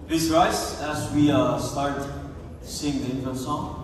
Please rise as we start to sing the intro song.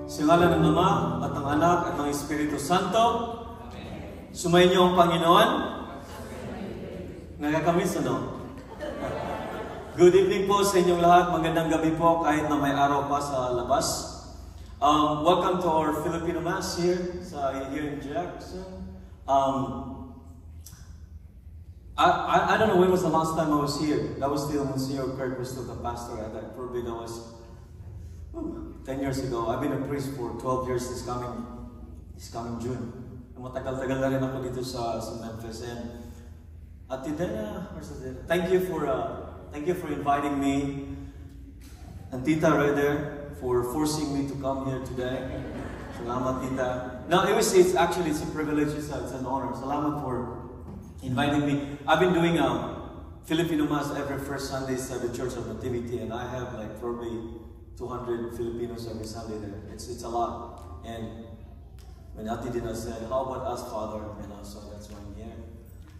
Sa ngalan ng Ama at ng Anak at ng Espiritu Santo. Amen. Sumayin niyo ang Panginoon. Nakakamiss, ano? Good evening po sa inyong lahat. Magandang gabi po kahit na may araw pa sa labas. Welcome to our Filipino Mass here in Jackson. I don't know when was the last time I was here. That was still when Sir Kirk was still the pastor. I think probably that was 10 years ago. I've been a priest for 12 years this coming June. Matagal-tagal na rin ako dito sa Memphis. And Ate Dena, where's Ate Dena? Thank you for inviting me. And Tita right there for forcing me to come here today. Salamat, Tita. No, it's a privilege. It's an honor. Salamat for inviting me. I've been doing Filipino Mass every first Sundays at the Church of Nativity, and I have like probably 200 Filipinos every Sunday there. It's a lot. And when Ate Dina said, "How about us, Father?" So that's why I'm here.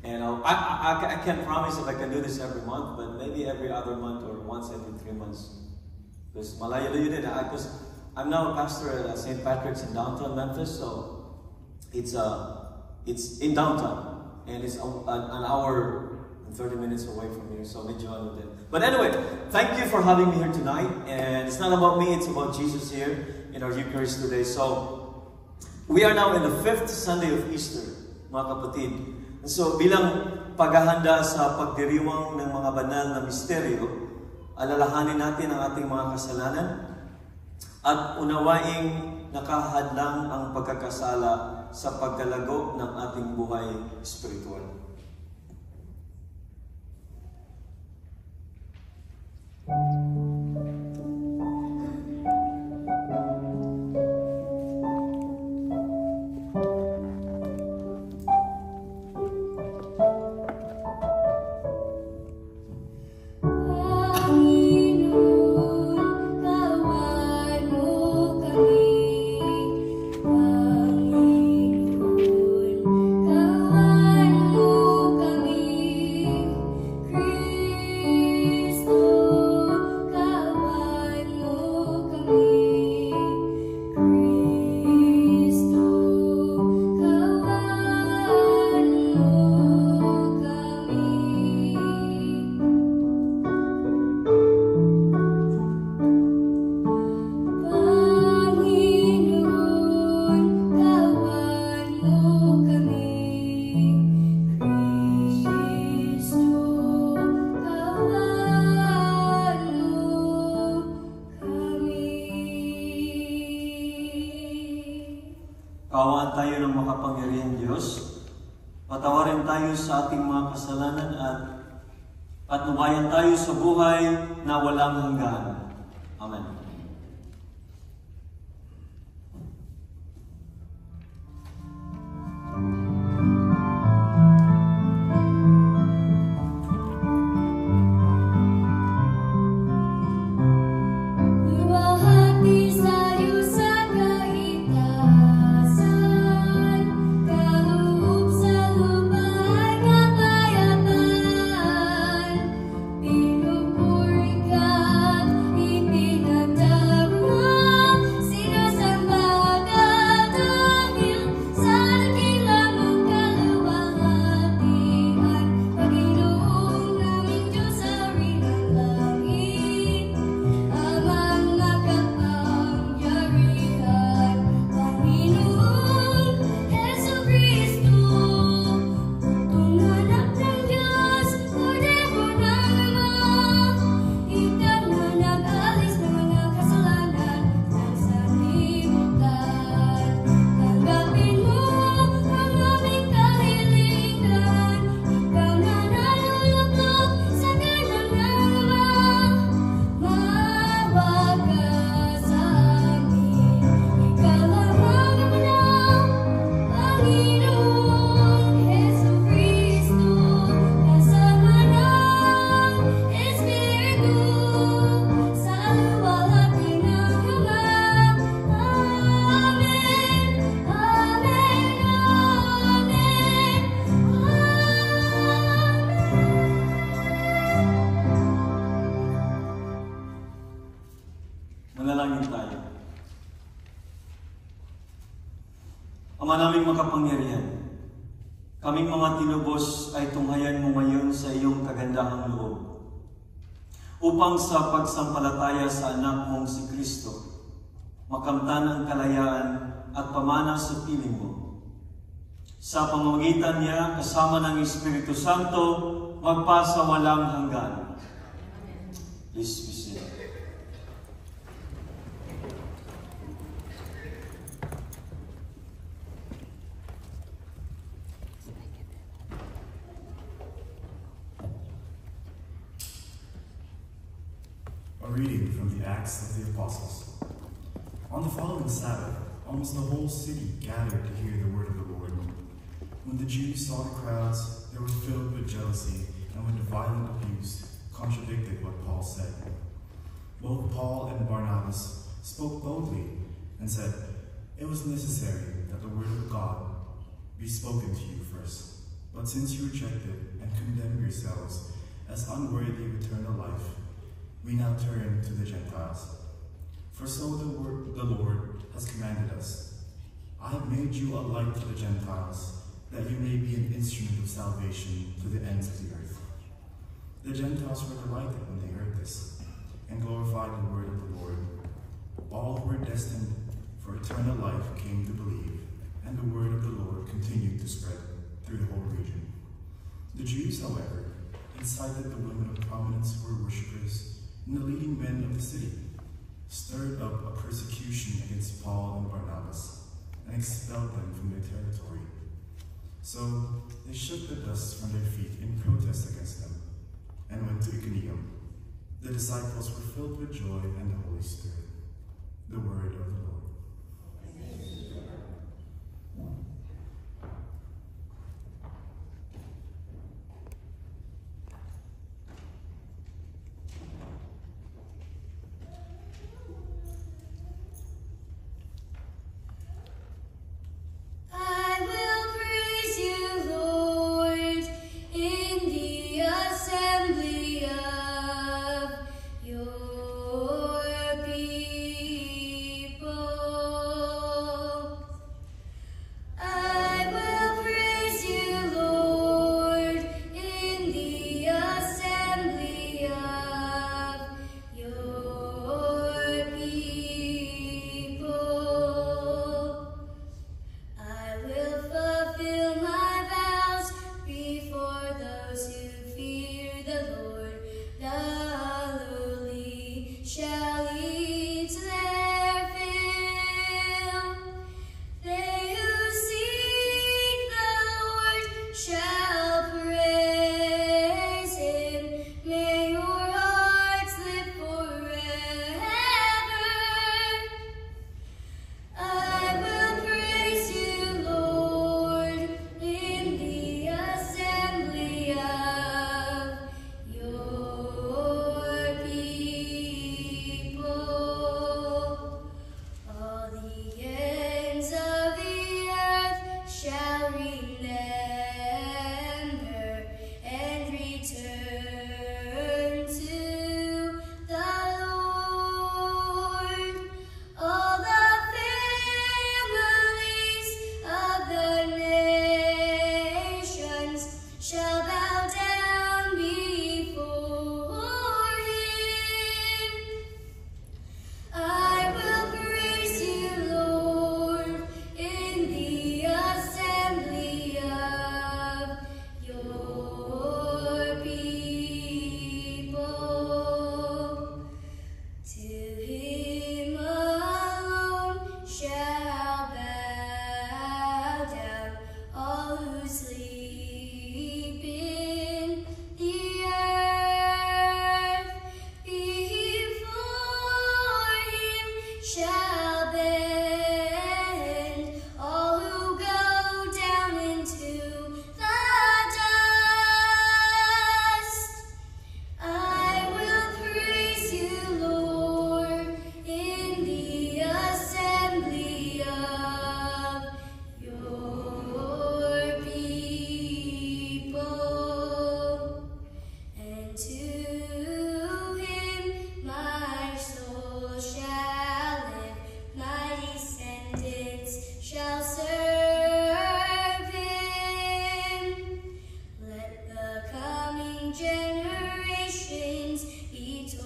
And I can't promise if I can do this every month, but maybe every other month or once every 3 months. Because malayo-layo din. Because I'm now a pastor at St. Patrick's in downtown Memphis, so it's in downtown, and it's an hour and 30 minutes away from here. So medyo ano din. But anyway, thank you for having me here tonight. And it's not about me, it's about Jesus here in our Eucharist today. So, we are now in the 5th Sunday of Easter, mga kapatid. And so, bilang paghahanda sa pagdiriwang ng mga banal na misteryo, alalahanin natin ang ating mga kasalanan at unawaing nakahadlang ang pagkakasala sa pagkalago ng ating buhay espiritual. Kaawaan tayo ng makapangyarihang Diyos. Patawarin tayo sa ating mga kasalanan at patnubayan tayo sa buhay na walang hanggan. Amen. makapangyarihan, kaming mga tinubos ay tunghayan mo ngayon sa iyong kagandahang loob, upang sa pagsampalataya sa anak mong si Kristo, makamtan ang kalayaan at pamana sa piling mo. Sa pamamagitan niya, kasama ng Espiritu Santo, magpasa walang hanggan. Please be seated. A reading from the Acts of the Apostles. On the following Sabbath, almost the whole city gathered to hear the word of the Lord. When the Jews saw the crowds, they were filled with jealousy, and with violent abuse, contradicted what Paul said. Both Paul and Barnabas spoke boldly and said, "It was necessary that the word of God be spoken to you first. But since you rejected and condemned yourselves as unworthy of eternal life, we now turn to the Gentiles. For so the Lord has commanded us, I have made you a light to the Gentiles, that you may be an instrument of salvation to the ends of the earth." The Gentiles were delighted when they heard this, and glorified the word of the Lord. All who were destined for eternal life came to believe, and the word of the Lord continued to spread through the whole region. The Jews, however, incited the women of prominence who were worshippers, and the leading men of the city, stirred up a persecution against Paul and Barnabas, and expelled them from their territory. So they shook the dust from their feet in protest against them, and went to Iconium. The disciples were filled with joy and the Holy Spirit. The word of the Lord. Your people.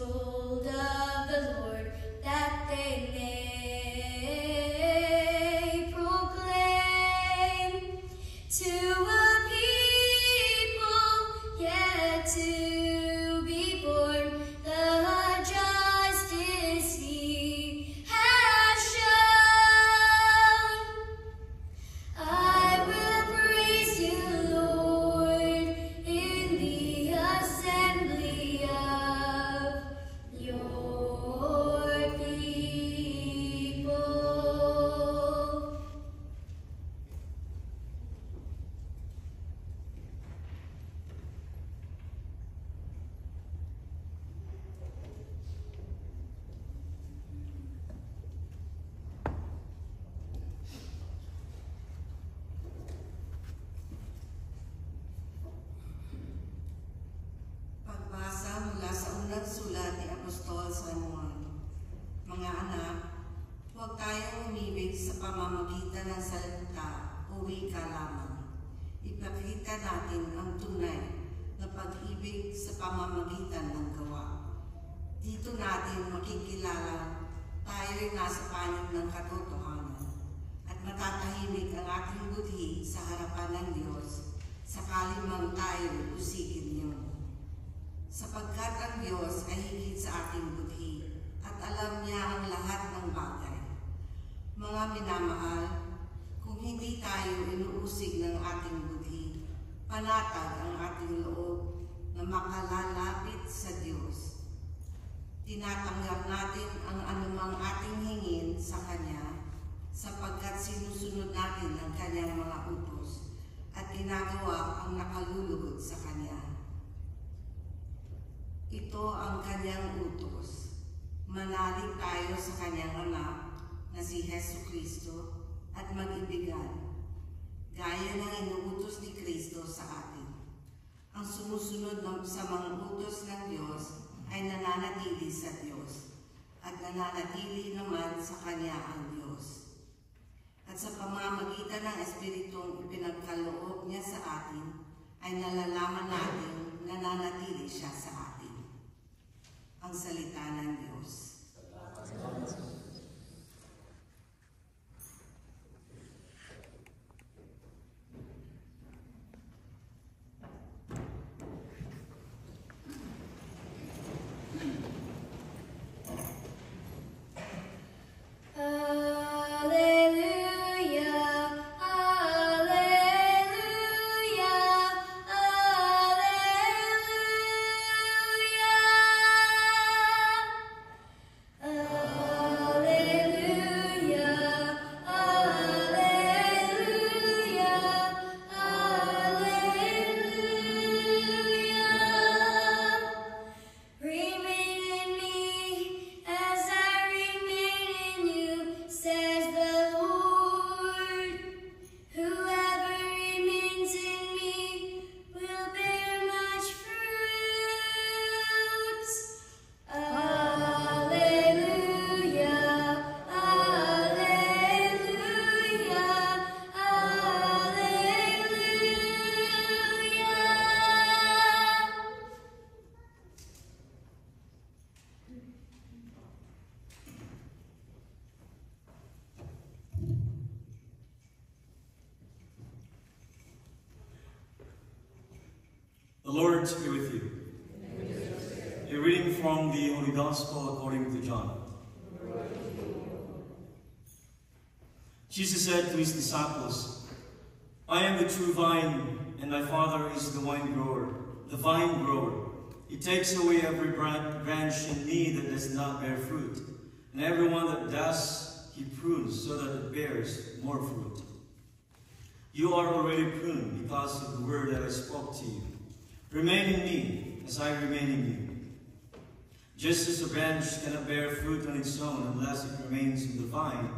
household of the Lord, that they may proclaim to a people yet to be born the justice he has shown. I will praise you, Lord, in the assembly of your people. Pagbasa mula sa unang sulat ni Apostol San Juan. Mga anak, huwag tayong umibig sa pamamagitan ng salita o wika lamang. Ipakita natin ang tunay na pag-ibig sa pamamagitan ng gawa. Dito natin makikilala tayo'y nasa panig ng katotohanan at matatahimik ang ating budhi sa harapan ng Diyos sakali man tayo'y usigin niyo. Sapagkat ang Diyos ay higit sa ating budhi at alam niya ang lahat ng bagay. Mga minamahal, kung hindi tayo inuusig ng ating budhi, panatag ang ating loob na makalalapit sa Diyos. Tinatanggap natin ang anumang ating hingin sa Kanya sapagkat sinusunod natin ang Kanyang mga utos at ginagawa ang nakalulugod sa Kanya. Ito ang Kanyang utos. Manalig tayo sa Kanyang anak na si Jesucristo at mag-ibigan, gaya ng inuutos ni Kristo sa atin. Ang sumusunod sa mga utos ng Diyos ay nananatili sa Diyos at nananatili naman sa Kanya ang Diyos. At sa pamamagitan ng Espiritong ipinagkaloob niya sa atin, ay nalalaman natin nananatili siya sa atin. Ang salita ng Diyos. The Lord be with you. A reading from the Holy Gospel according to John. Jesus said to his disciples, I am the true vine, and my Father is the vine grower. He takes away every branch in me that does not bear fruit, and every one that does, he prunes so that it bears more fruit. You are already pruned because of the word that I spoke to you. Remain in me, as I remain in you. Just as a branch cannot bear fruit on its own unless it remains in the vine,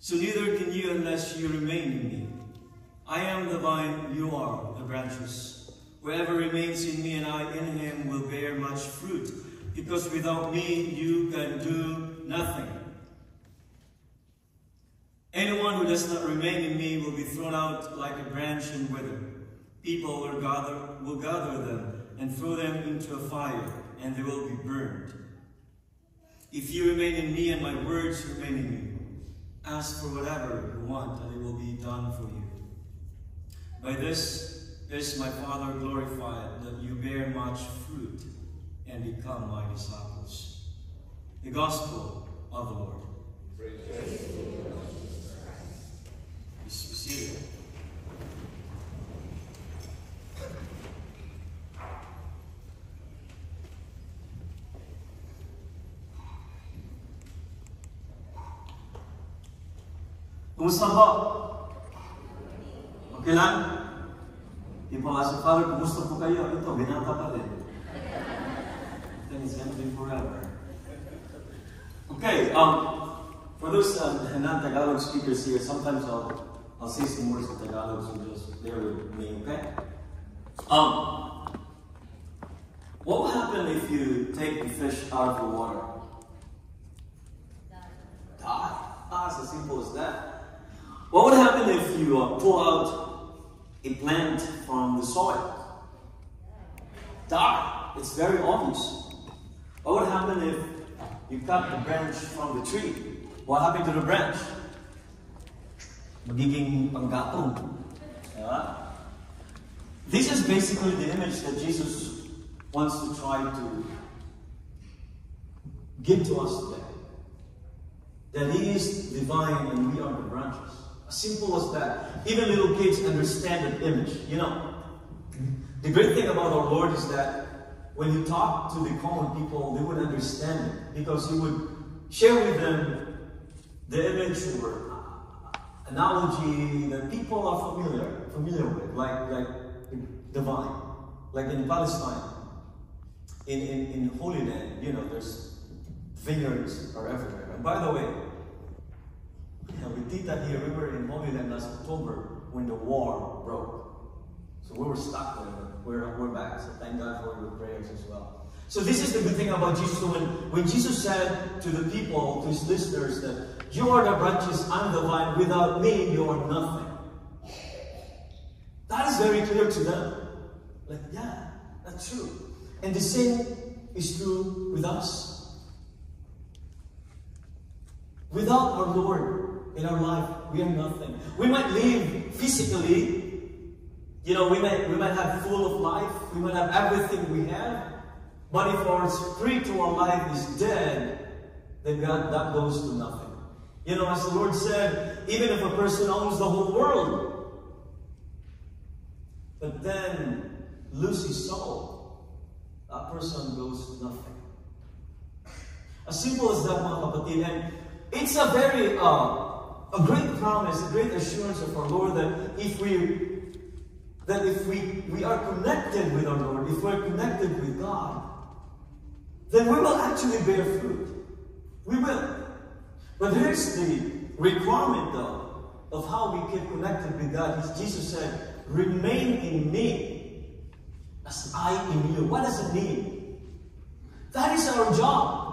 so neither can you unless you remain in me. I am the vine, you are the branches. Whoever remains in me and I in him will bear much fruit, because without me you can do nothing. Anyone who does not remain in me will be thrown out like a branch and wither. People will gather them and throw them into a fire, and they will be burned. If you remain in me and my words remain in you, ask for whatever you want, and it will be done for you. By this is my Father glorified, that you bear much fruit and become my disciples. The Gospel of the Lord. Praise you. Be seated. Kumusta po? Okay lang? Di po kasi, Father, kumusta po kayo? Ito, binata pa rin. Then it's gonna be forever. Okay, for those non-Tagalog speakers here, sometimes I'll say some words in Tagalog, so just bear with me, okay? What will happen if you take the fish out of the water? Die. It's as simple as that. What would happen if you pull out a plant from the soil? Die. It's very obvious. What would happen if you cut the branch from the tree? What happened to the branch? Magiging panggatong. Yeah? This is basically the image that Jesus wants to try to give to us today. That He is divine and we are the branches. As simple as that. Even little kids understand that image. You know, the great thing about our Lord is that when He talked to the common people, they would understand it. Because He would share with them the image or analogy that people are familiar with. Like the vine. Like in Palestine. In Holy Land, you know, there's vineyards are everywhere. And by the way, with Tita here, we were in Holy Land last October when the war broke. So we were stuck there, but we're back. So thank God for your prayers as well. So this is the good thing about Jesus. So when Jesus said to the people, to His listeners, that you are the branches, I'm the vine, without me you are nothing. That is very clear to them. Like, yeah, that's true. And the same is true with us. Without our Lord in our life, we are nothing. We might live physically, you know, we might have full of life, we might have everything we have, but if our spiritual life is dead, then that goes to nothing. You know, as the Lord said, even if a person owns the whole world, but then lose his soul, that person goes to nothing. As simple as that, mga kapatid. And it's a very, a great promise, a great assurance of our Lord that if we are connected with our Lord, if we're connected with God, then we will actually bear fruit. We will. But here's the requirement, though, of how we get connected with God. Jesus said, remain in me as I in you. What does it mean? That is our job.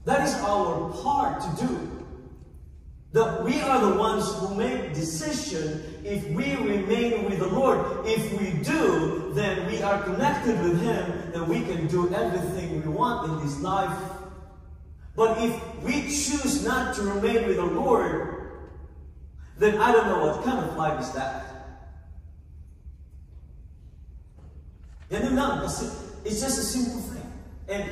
That is our part to do. That we are the ones who make decision if we remain with the Lord. If we do, then we are connected with Him, then we can do everything we want in this life. But if we choose not to remain with the Lord, then I don't know what kind of life is that. It's just a simple thing. And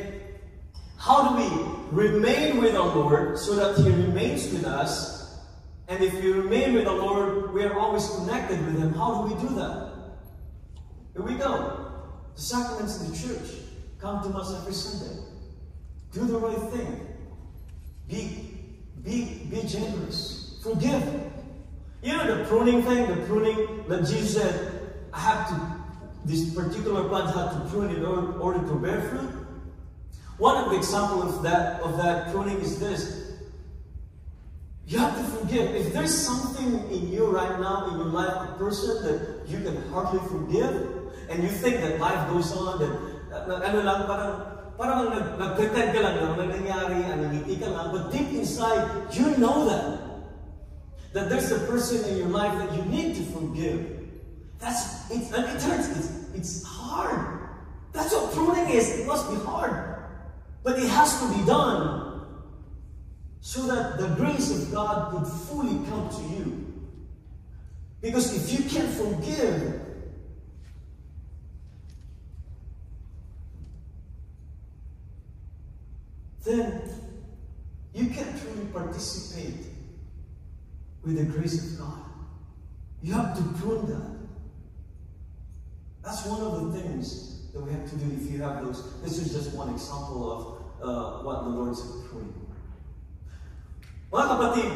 how do we remain with our Lord so that He remains with us? And if we remain with the Lord, we are always connected with Him. How do we do that? Here we go. The sacraments in the church. Come to Mass every Sunday. Do the right thing. Be generous. Forgive. You know the pruning thing? The pruning that Jesus said, this particular plant had to prune in order to bear fruit. One of the examples of that pruning is this. You have to forgive. If there's something in you right now, in your life, a person that you can hardly forgive, and you think that life goes on, parang nag-pretend ka lang nangyari, nangyiti ka lang, but deep inside, you know that there's a person in your life that you need to forgive. And it hurts. It's hard. That's what pruning is. It must be hard. But it has to be done so that the grace of God could fully come to you. Because if you can't forgive, then you can't truly participate with the grace of God. You have to prune that. That's one of the things that we have to do if you have those. This is just one example of what the Lord is pruning. Mga kapatid,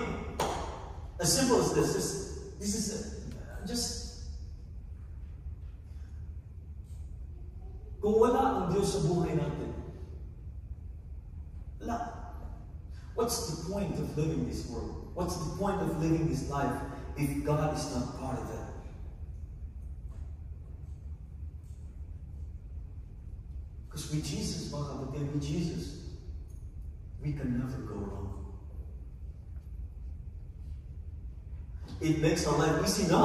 as simple as this is just, kung wala ang Diyos sa buhay natin, wala. What's the point of living this world? What's the point of living this life if God is not part of it? Because with Jesus, mga kapatid, with Jesus, we can never go wrong. It makes our life easy. No.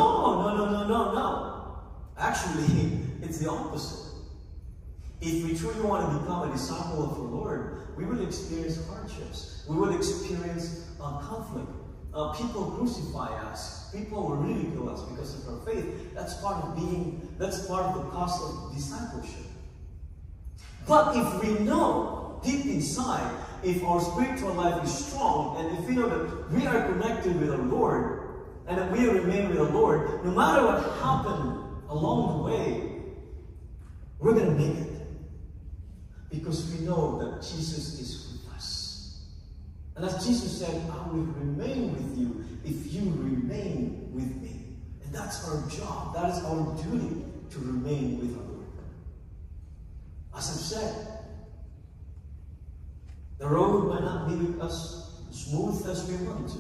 Actually, it's the opposite. If we truly want to become a disciple of the Lord, we will experience hardships. We will experience conflict. People crucify us. People will ridicule us because of our faith. That's part of the cost of discipleship. But if we know deep inside, if our spiritual life is strong, and if we know that we are connected with our Lord, and that we remain with the Lord, no matter what happened along the way, we're going to make it. Because we know that Jesus is with us. And as Jesus said, I will remain with you if you remain with me. And that's our job. That is our duty, to remain with our Lord. As I've said, the road might not be as smooth as we want to,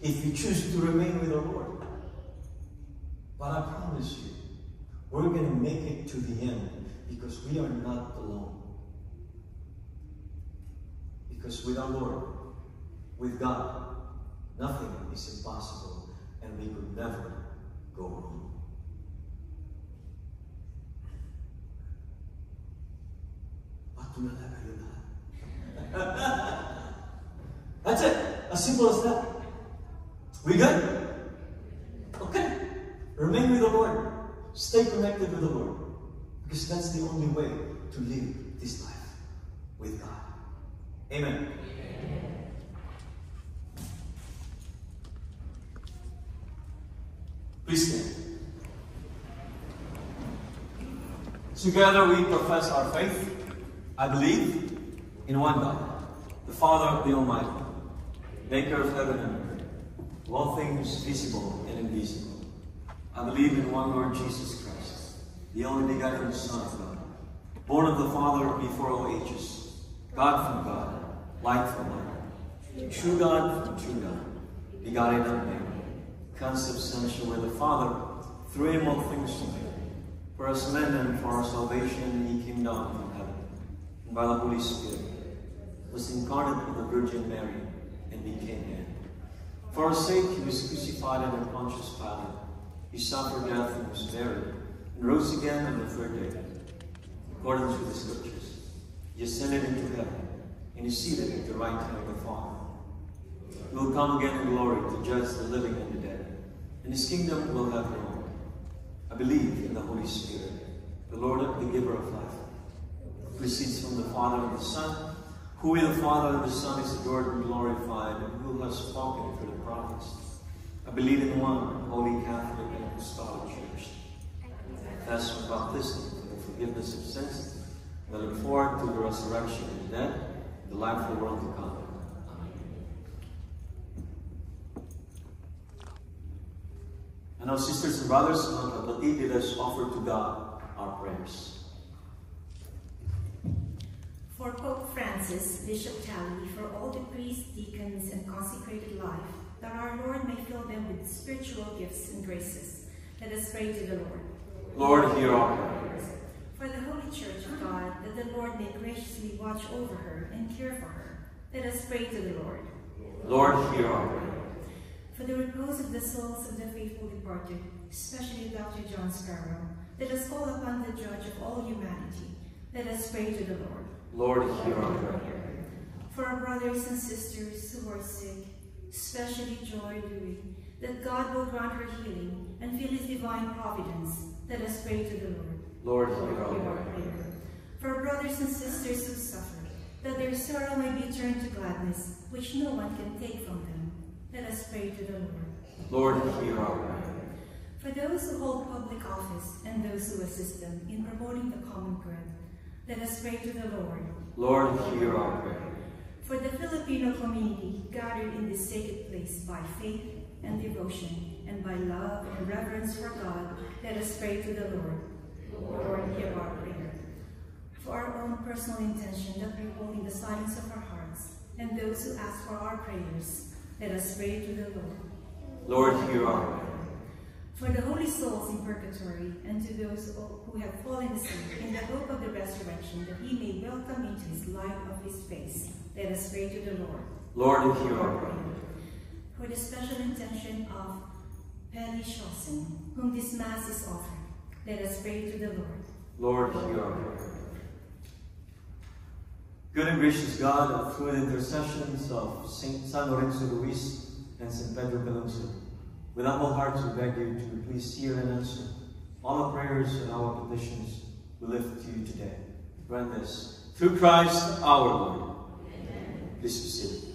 if we choose to remain with our Lord. But I promise you, we're going to make it to the end, because we are not alone. Because with our Lord, with God, nothing is impossible, and we could never go wrong. That's it. As simple as that. We good? Okay. Remain with the Lord. Stay connected with the Lord. Because that's the only way to live this life with God. Amen. Please stand. Together we profess our faith. I believe in one God, the Father, the Almighty, maker of heaven and earth, of all things visible and invisible. I believe in one Lord Jesus Christ, the only begotten Son of God, born of the Father before all ages, God from God, light from light, true God from true God, begotten of man, consubstantial with the Father, through him all things were made. For us men and for our salvation he came down from heaven, and by the Holy Spirit was incarnate of the Virgin Mary, and became man. For our sake he was crucified under Pontius Pilate. He suffered death and was buried, and rose again on the third day, according to the Scriptures. He ascended into heaven, and is seated at the right hand of the Father. He will come again in glory to judge the living and the dead, and his kingdom will have no end. I believe in the Holy Spirit, the Lord, the giver of life, who proceeds from the Father and the Son, who with the Father and the Son is adored and glorified, and who has spoken through the prophets. I believe in one holy Catholic and Apostolic Church. I confess my baptism for the forgiveness of sins, and I look forward to the resurrection of the dead, and the life of the world to come. And now, sisters and brothers, let us offer to God our prayers. For Pope Francis, Bishop Talley, for all the priests, deacons, and consecrated life, that our Lord may fill them with spiritual gifts and graces. Let us pray to the Lord. Lord, hear our prayers. For the Holy Church of God, that the Lord may graciously watch over her and care for her. Let us pray to the Lord. Lord, hear our prayer. For the repose of the souls of the faithful departed, especially Dr. John Sparrow, Let us call upon the Judge of all humanity. Let us pray to the Lord. Lord, hear our prayer. For our brothers and sisters who are sick, especially Joy Louis, that God will grant her healing and feel his divine providence, let us pray to the Lord. Lord, hear our prayer. For our brothers and sisters who suffer, that their sorrow may be turned to gladness, which no one can take from them, let us pray to the Lord. Lord, hear our prayer. For those who hold public office and those who assist them in promoting the common good, let us pray to the Lord. Lord, hear our prayer. For the Filipino community gathered in this sacred place by faith and devotion and by love and reverence for God, let us pray to the Lord. Lord, hear our prayer. For our own personal intention that we hold in the silence of our hearts, and those who ask for our prayers, let us pray to the Lord. Lord, hear our prayer. For the holy souls in purgatory, and to those who have fallen asleep in the hope of the resurrection, that he may welcome into his light of his face, let us pray to the Lord. Lord, hear our prayer. For the special intention of Peli Shosen, whom this Mass is offered, let us pray to the Lord. Lord, hear our prayer. Good and gracious God, through the intercessions of San Lorenzo Luis and St. Pedro Calungsod, with humble hearts we beg you to please hear and answer all our prayers and our petitions we lift to you today. Grant this through Christ our Lord. Amen. Please be seated.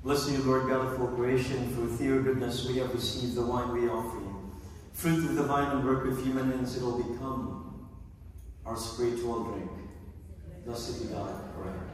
Bless you, Lord God of all creation, for through your goodness we have received the wine we offer you. Fruit of the vine and work of human hands, it will become our spiritual drink. Blessed be God forever.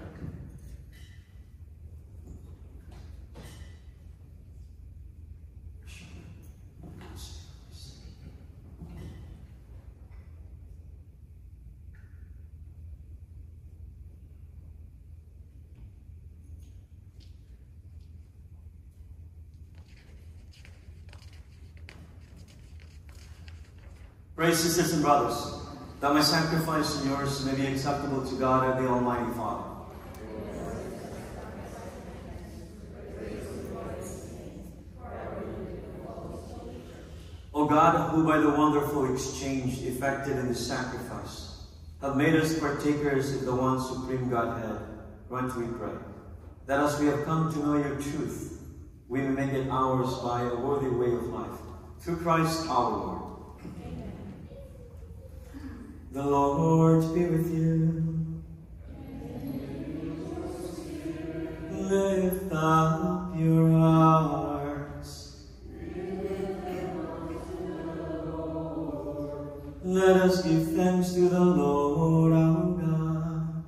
Pray, sisters and brothers, that my sacrifice and yours may be acceptable to God, the Almighty Father. O God, God, who by the wonderful exchange effected in the sacrifice, have made us partakers of the one supreme Godhead, grant, we pray, that as we have come to know your truth, we may make it ours by a worthy way of life. Through Christ our Lord. Amen. The Lord be with you. Lift up your hearts. Let us give thanks to the Lord our God.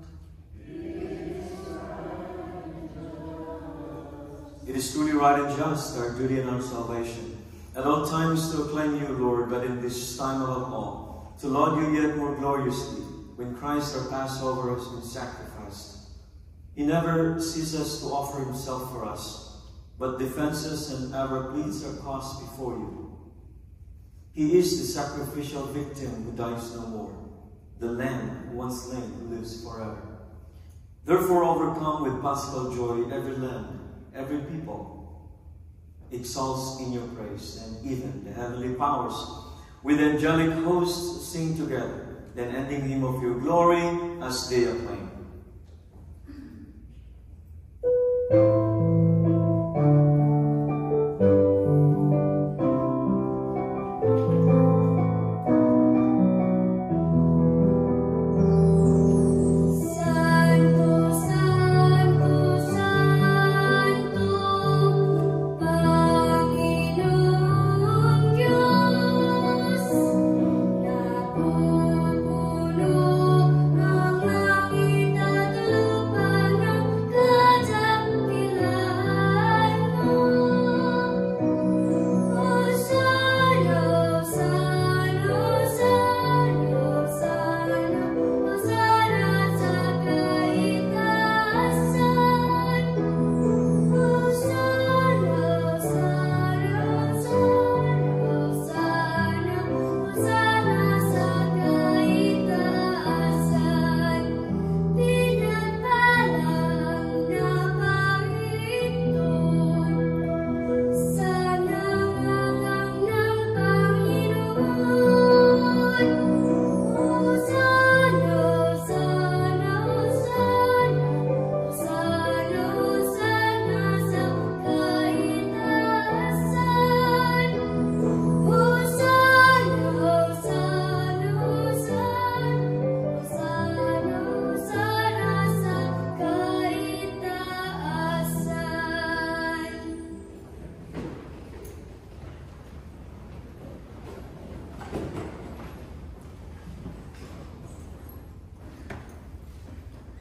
It is truly right and just, our duty and our salvation, at all times to acclaim you, Lord, but in this time above all, to laud you yet more gloriously, when Christ our Passover has been sacrificed. He never ceases to offer himself for us, but defends us and ever pleads our cause before you. He is the sacrificial victim who dies no more, the Lamb who once slain who lives forever. Therefore, overcome with paschal joy, every land, every people exalts in your praise, and even the heavenly powers with angelic hosts sing together, then ending hymn of your glory as they acclaim.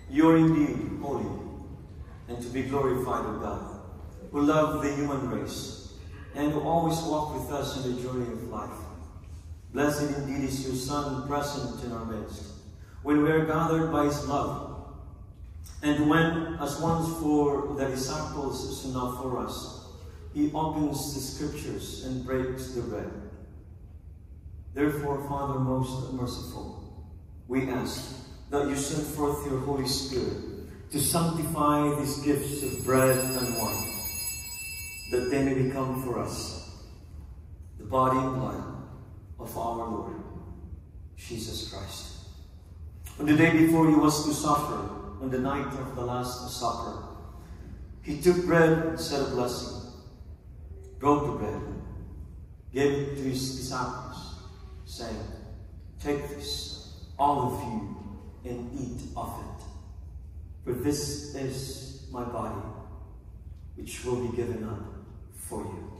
You are indeed holy, and to be glorified of God, who love the human race, and who always walk with us in the journey of life. Blessed indeed is your Son present in our midst, when we are gathered by his love, and when, as once for the disciples, so now for us, he opens the scriptures and breaks the bread. Therefore, Father most merciful, we ask that you send forth your Holy Spirit to sanctify these gifts of bread and wine, that they may become for us the body and blood of our Lord, Jesus Christ. On the day before he was to suffer, on the night of the Last Supper, he took bread and said a blessing, broke the bread, gave it to his disciples, saying, "Take this, all of you, and eat of it. For this is my body, which will be given up for you."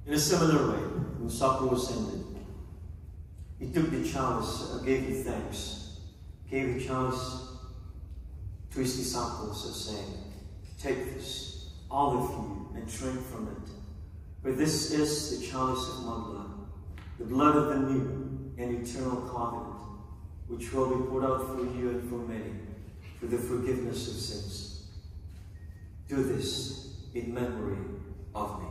In a similar way, when supper was ended, he took the chalice, gave you thanks, gave the chalice to his disciples, saying, "Take this, all of you, and drink from it. For this is the chalice of my blood, the blood of the new and eternal covenant, which will be poured out for you and for many, for the forgiveness of sins. Do this in memory of me."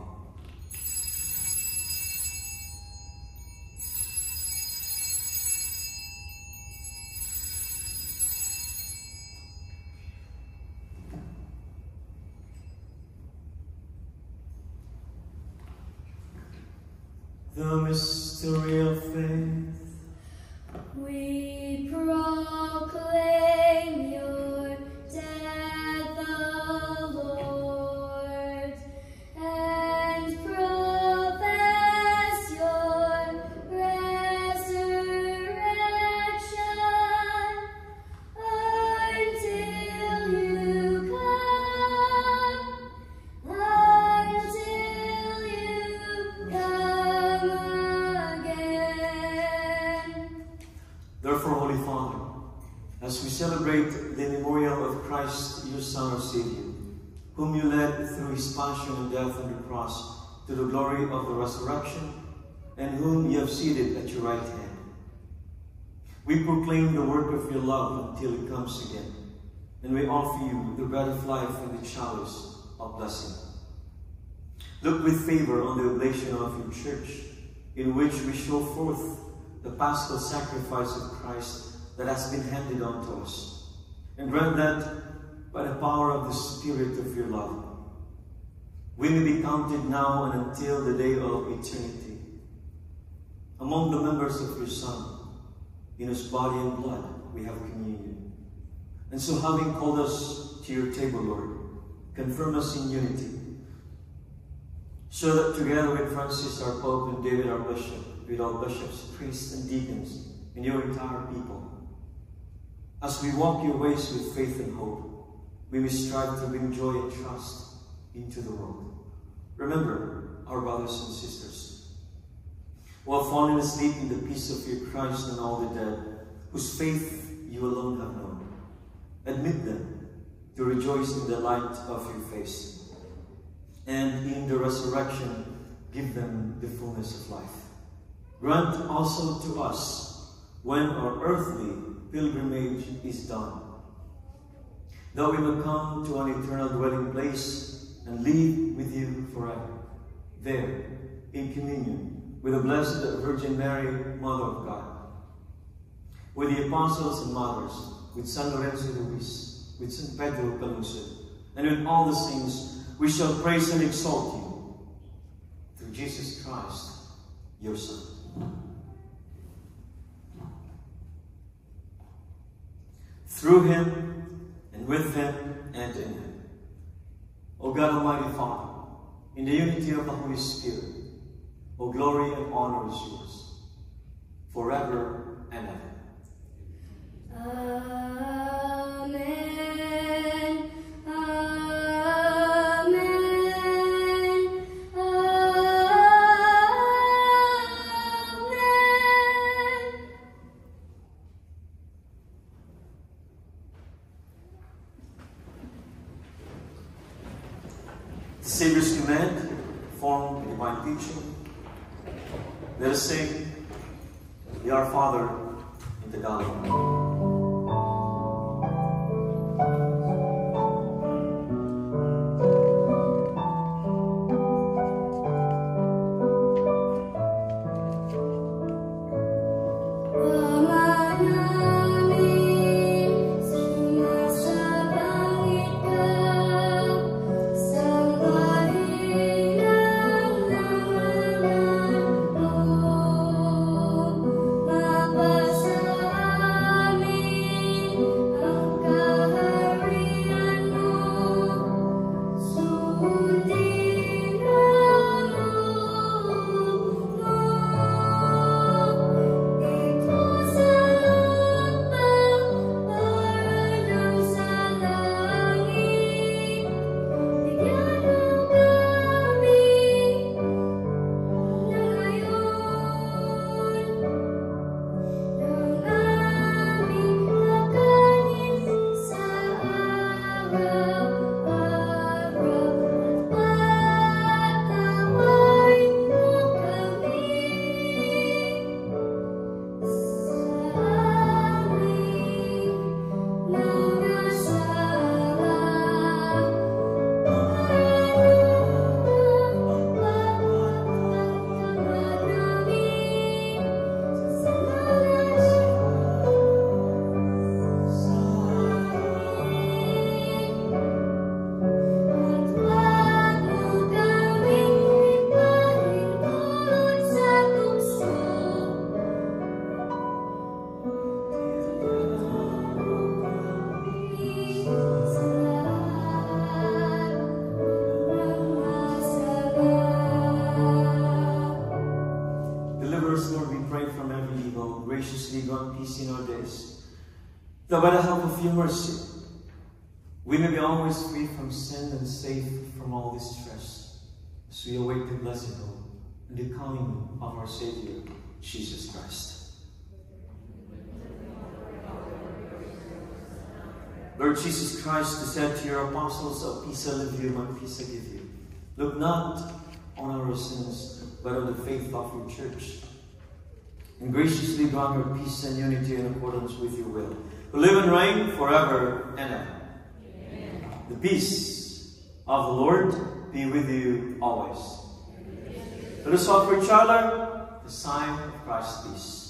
The mystery of faith. We proclaim your death, O Lord, and profess your resurrection until you come again. Therefore, Holy Father, as we celebrate the memorial of Christ, your Son, our Savior, whom you led through his passion and death on the cross to the glory of the resurrection, and whom you have seated at your right hand, we proclaim the work of your love until it comes again, and we offer you the bread of life and the chalice of blessing. Look with favor on the oblation of your church, in which we show forth the paschal sacrifice of Christ that has been handed on to us, and grant that, by the power of the Spirit of your love, we may be counted now and until the day of eternity among the members of your Son, in whose body and blood we have communion. And so, having called us to your table, Lord, confirm us in unity, so that together with Francis our Pope and David our Bishop, with all bishops, priests, and deacons, and your entire people, as we walk your ways with faith and hope, we may strive to bring joy and trust into the world. Remember our brothers and sisters who have fallen asleep in the peace of your Christ, and all the dead, whose faith you alone have known. Admit them to rejoice in the light of your face, and in the resurrection give them the fullness of life. Grant also to us, when our earthly pilgrimage is done, that we may come to an eternal dwelling place and live with you forever, there, in communion with the Blessed Virgin Mary, Mother of God, with the apostles and martyrs, with San Lorenzo Ruiz, with San Pedro Calungsod, and with all the saints, we shall praise and exalt you through Jesus Christ, your Son. Through him, and with him, and in him. O God Almighty Father, in the unity of the Holy Spirit, O glory and honor is yours, forever and ever. Amen. Amen. Amen. The Savior's command formed the divine teaching. Let us sing the Our Father in the Tagalog. It was refrain from every evil, graciously grant peace in our days, that by the help of your mercy, we may be always free from sin and safe from all distress, as we await the blessed hope and the coming of our Savior, Jesus Christ. Lord Jesus Christ, who said to your apostles, "A peace I leave you, my peace I give you," look not on our sins, but on the faith of your church, and graciously grant her peace and unity in accordance with your will, who live and reign forever and ever. Amen. The peace of the Lord be with you always. Let us offer each other the sign of Christ's peace.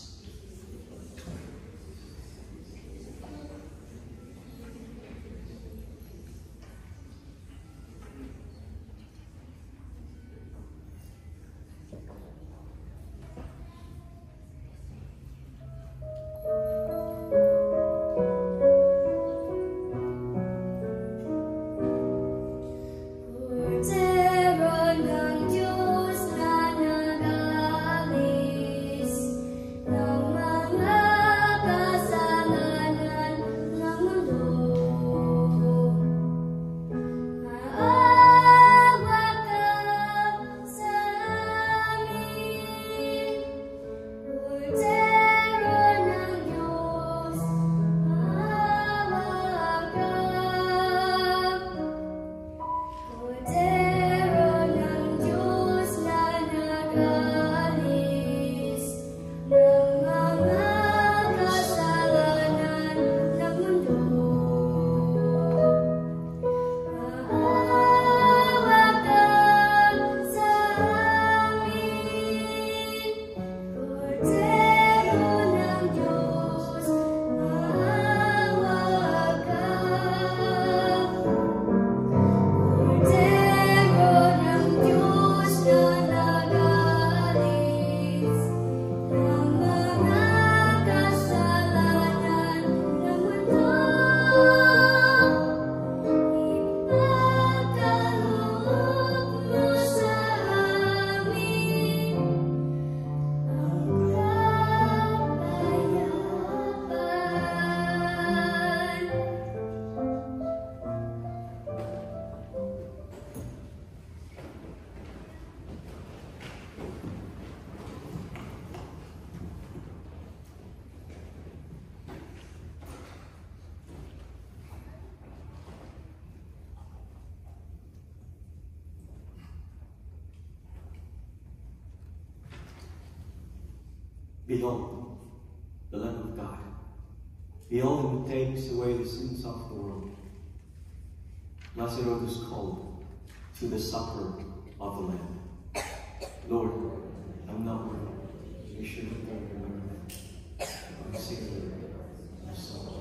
Behold, the Lamb of God. Behold, who takes away the sins of the world. Blessed are those called to the supper of the Lamb. Lord, I'm not worthy. You should have done your word. I'm singular. I'm so much.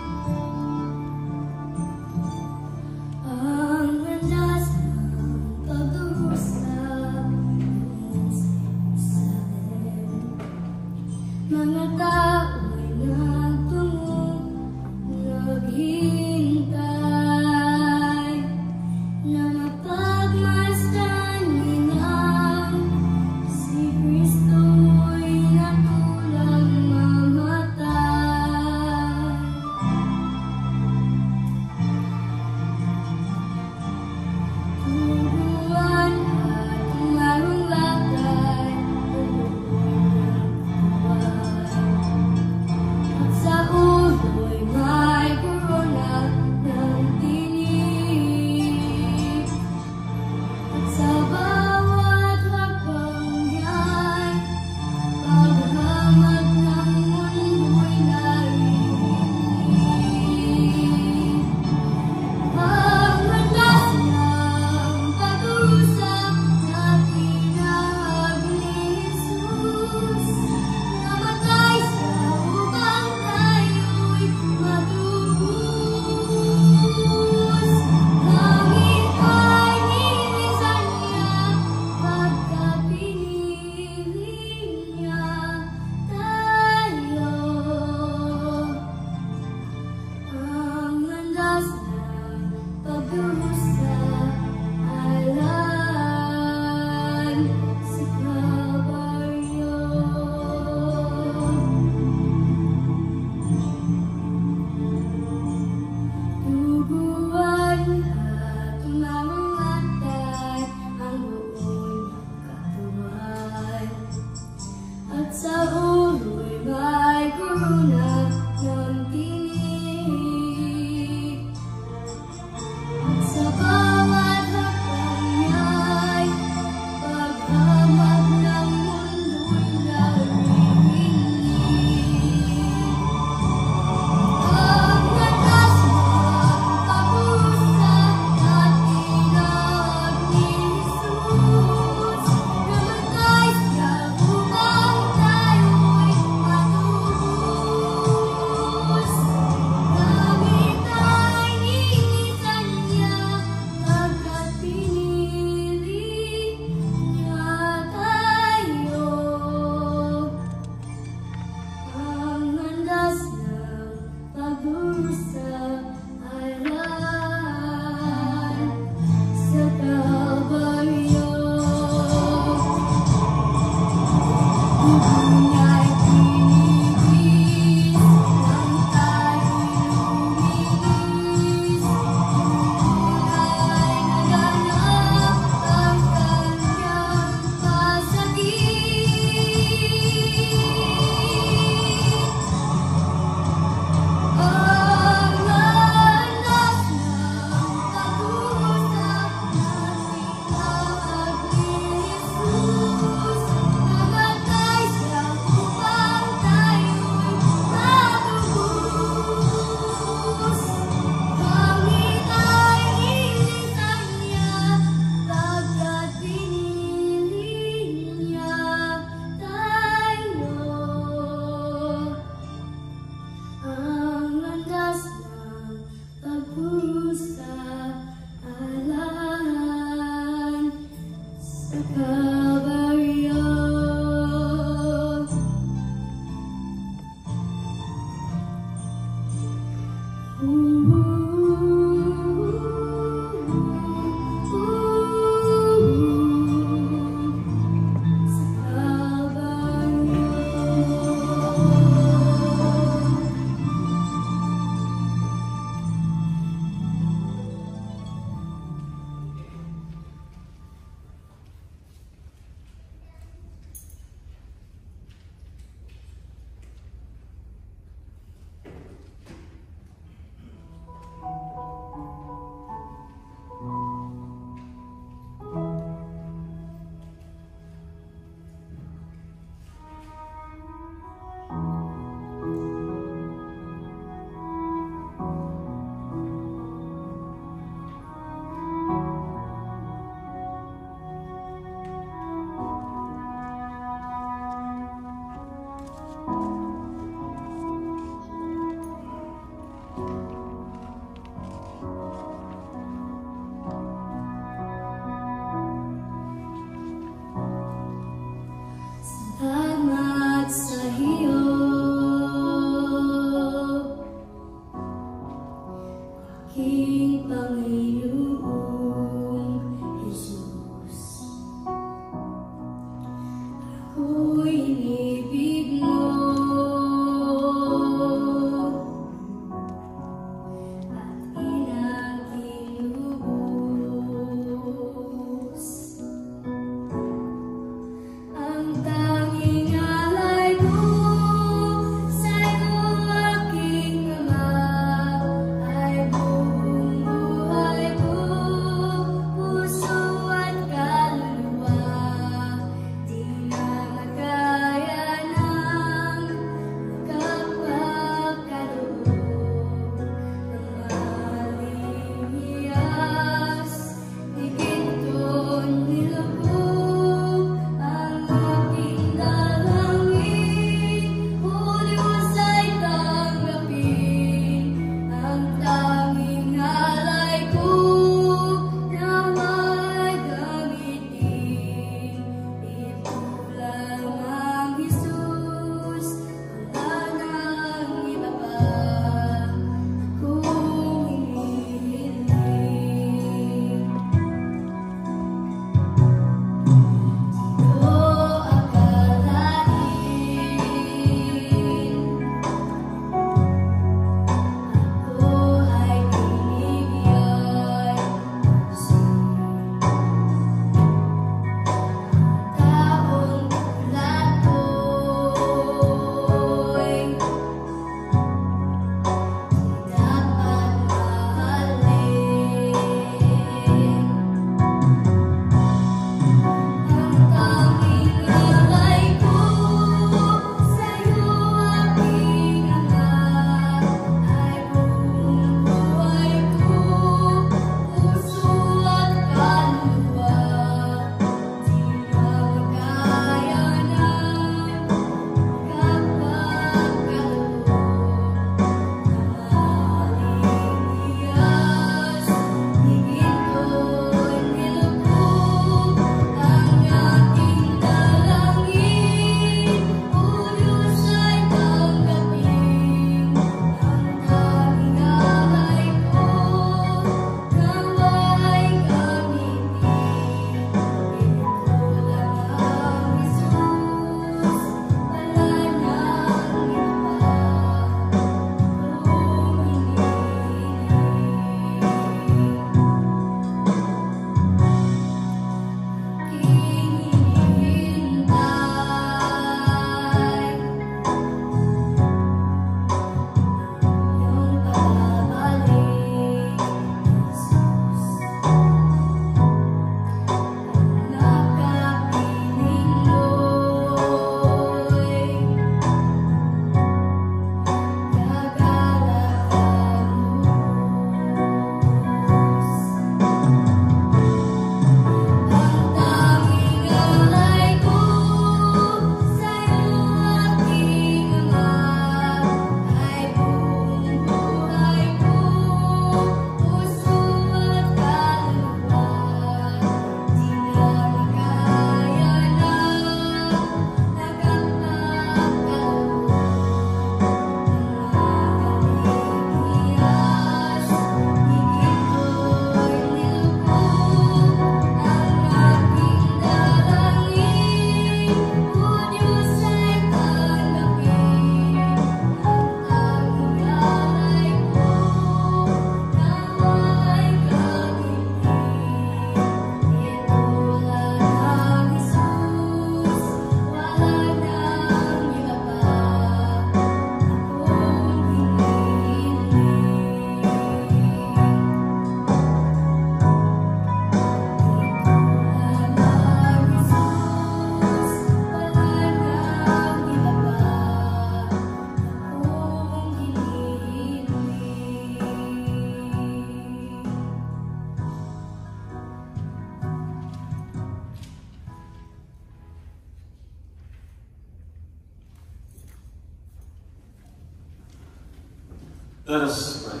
Let us pray.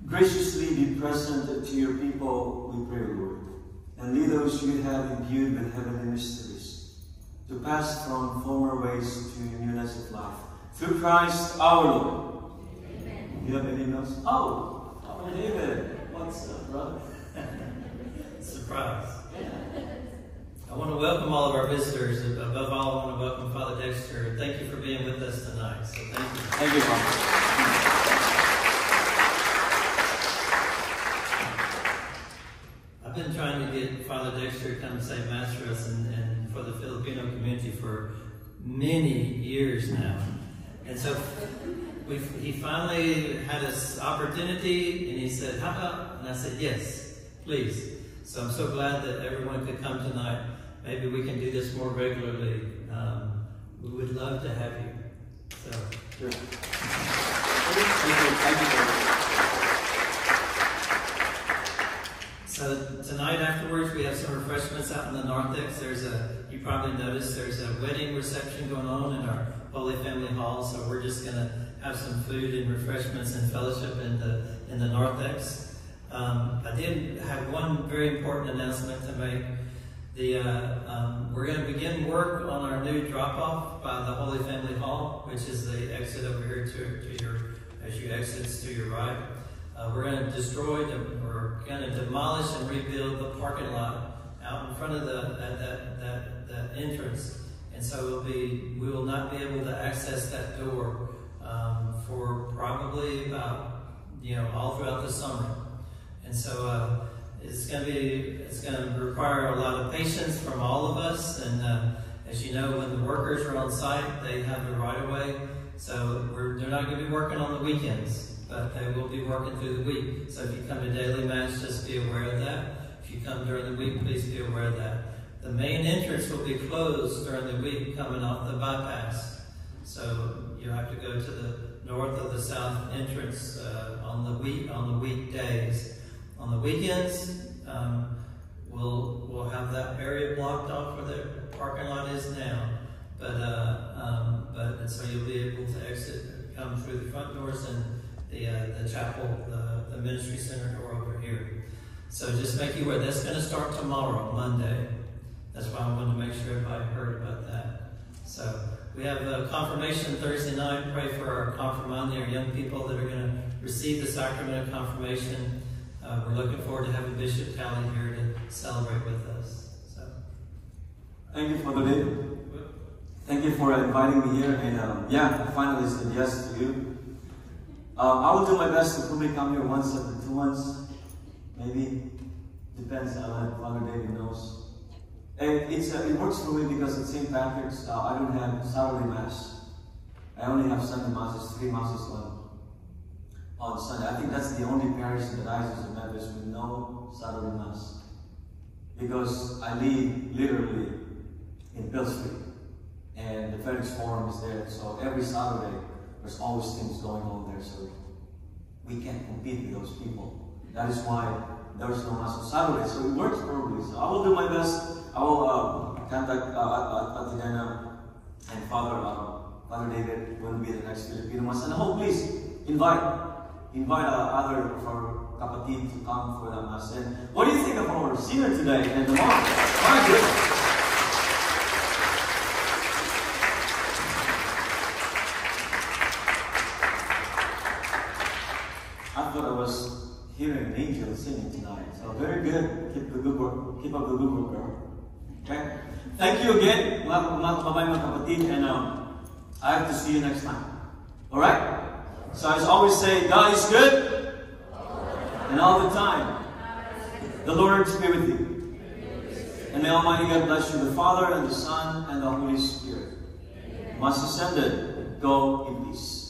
Graciously be present to your people, we pray, Lord, and lead those you have imbued with heavenly mysteries to pass from former ways to newness of life. Through Christ our Lord. Amen. Do you have anything else? Oh, Father David. What's up, brother? Surprise. I want to welcome all of our visitors. Above all, I want to welcome Father Dexter. Thank you for being with us tonight. So thank you. Thank you, Father. I've been trying to get Father Dexter to come say Mass for us and for the Filipino community for many years now. And so he finally had this opportunity, and he said, how about? And I said, yes, please. So I'm so glad that everyone could come tonight. Maybe we can do this more regularly. We would love to have you. So, Sure. So tonight afterwards we have some refreshments out in the narthex. You probably noticed there's a wedding reception going on in our Holy Family Hall. So we're just going to have some food and refreshments and fellowship in the narthex. I did have one very important announcement to make. We're going to begin work on our new drop-off by the Holy Family Hall, which is the exit over here as you exit to your right. We're going to demolish and rebuild the parking lot out in front of that entrance, and so we will not be able to access that door for probably about all throughout the summer. And so it's going to require a lot of patience from all of us. And as you know, when the workers are on site, they have the right of way. So they're not going to be working on the weekends, but they will be working through the week. So if you come to daily Mass, just be aware of that. If you come during the week, please be aware of that. The main entrance will be closed during the week coming off the bypass. So you'll have to go to the north of the south entrance on the weekdays. On the weekends, we'll have that area blocked off where the parking lot is now. And so you'll be able to exit, come through the front doors and the chapel, the ministry center door over here. So just make you aware, that's going to start tomorrow, Monday. That's why I wanted to make sure everybody heard about that. So we have a confirmation Thursday night. Pray for our confirmandi, our young people that are going to receive the sacrament of confirmation. We're looking forward to having Bishop Talley here to celebrate with us. So, thank you, Father David. Thank you for inviting me here, and I finally said yes to you. I will do my best to probably come here once every 2 months, maybe. Depends on what Father David knows. And it works for me because at St. Patrick's, I don't have Saturday Mass. I only have Sunday Masses, 3 Masses on Sunday. I think that's the only parish in the Diocese of Memphis with no Saturday Mass. Because I live literally in Pill Street. And the Felix Forum is there. So every Saturday, there's always things going on there. So we can't compete with those people. That is why there's no Mass on Saturday. So it works probably. So I will do my best. I will contact Patinena and Father David when we be the next Filipino Mass. And I hope, please, invite other of our kapatid to come for that Mass. And what do you think of our singer today and the mom? My goodness. I thought I was hearing an angel singing tonight. So very good. Keep up the good work, girl. Okay? Thank you again, mga kapatid, and I have to see you next time. Alright? So as I always say, God is good, and all the time. The Lord be with you. And may Almighty God bless you, the Father, and the Son, and the Holy Spirit. Mass ascended, go in peace.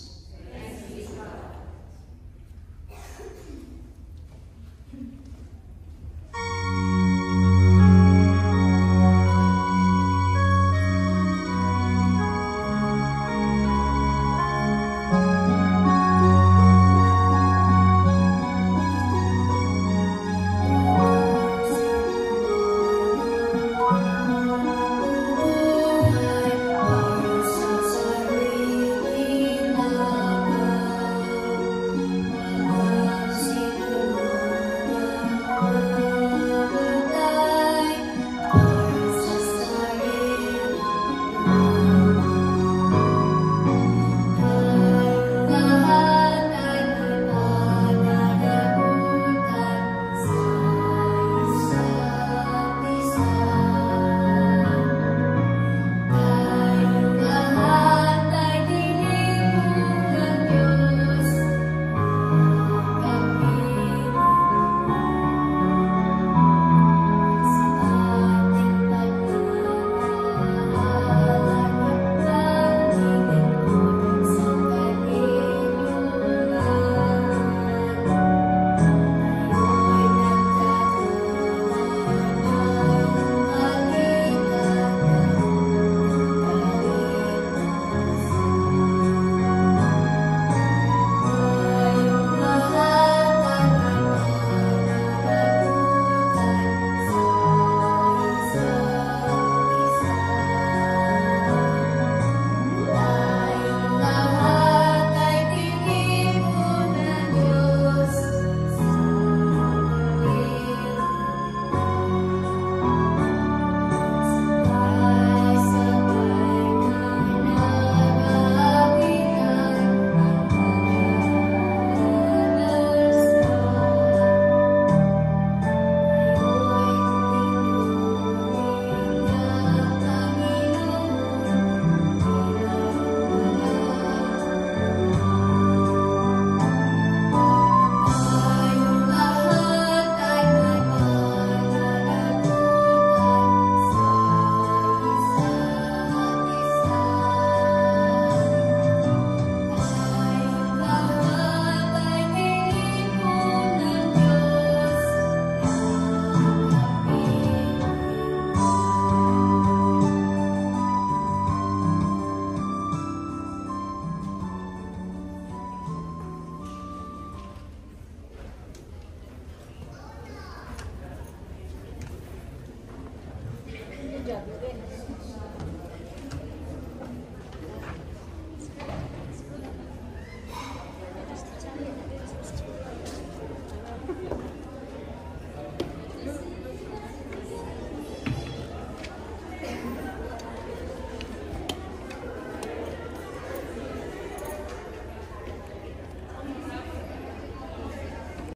job.